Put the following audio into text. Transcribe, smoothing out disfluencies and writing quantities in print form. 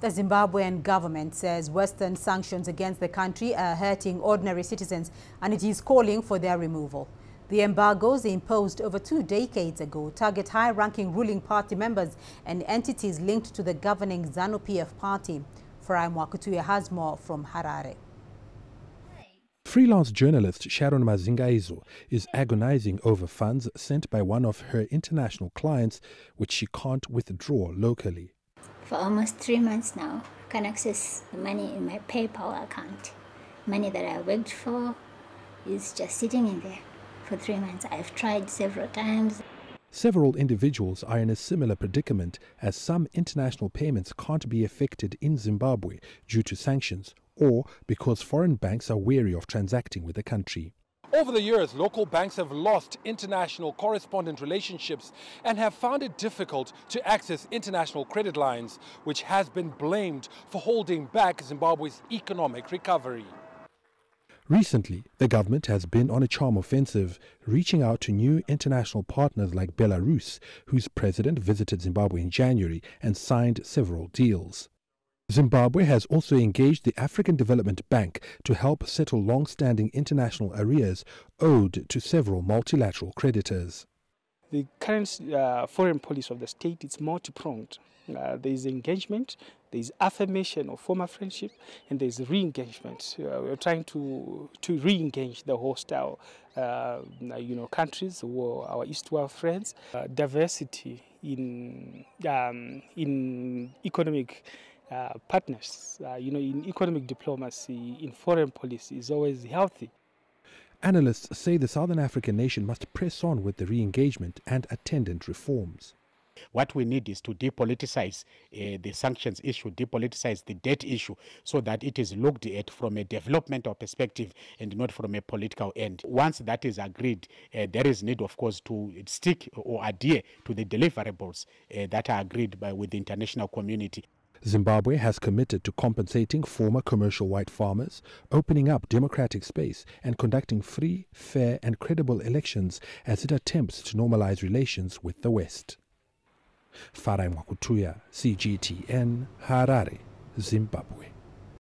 The Zimbabwean government says Western sanctions against the country are hurting ordinary citizens and it is calling for their removal. The embargoes imposed over 2 decades ago target high-ranking ruling party members and entities linked to the governing ZANU-PF party. Farai Mwakutuya has more from Harare. Freelance journalist Sharon Mazingaizo is agonizing over funds sent by one of her international clients, which she can't withdraw locally. For almost 3 months now, I can access the money in my PayPal account. Money that I worked for is just sitting in there for 3 months. I've tried several times. Several individuals are in a similar predicament as some international payments can't be effected in Zimbabwe due to sanctions or because foreign banks are wary of transacting with the country. Over the years, local banks have lost international correspondent relationships and have found it difficult to access international credit lines, which has been blamed for holding back Zimbabwe's economic recovery. Recently, the government has been on a charm offensive, reaching out to new international partners like Belarus, whose president visited Zimbabwe in January and signed several deals. Zimbabwe has also engaged the African Development Bank to help settle long-standing international arrears owed to several multilateral creditors. The current foreign policy of the state is multi-pronged. There is engagement, there is affirmation of former friendship, and there is re-engagement. We're trying to re-engage the hostile countries who are our East-West friends. Diversity in economic partners, in economic diplomacy, in foreign policy is always healthy. Analysts say the Southern African nation must press on with the re-engagement and attendant reforms. What we need is to depoliticize the sanctions issue, depoliticize the debt issue, so that it is looked at from a developmental perspective and not from a political end. Once that is agreed, there is need, of course, to stick or adhere to the deliverables that are agreed with the international community. Zimbabwe has committed to compensating former commercial white farmers, opening up democratic space and conducting free, fair and credible elections as it attempts to normalize relations with the West. Farai Mwakutuya, CGTN, Harare, Zimbabwe.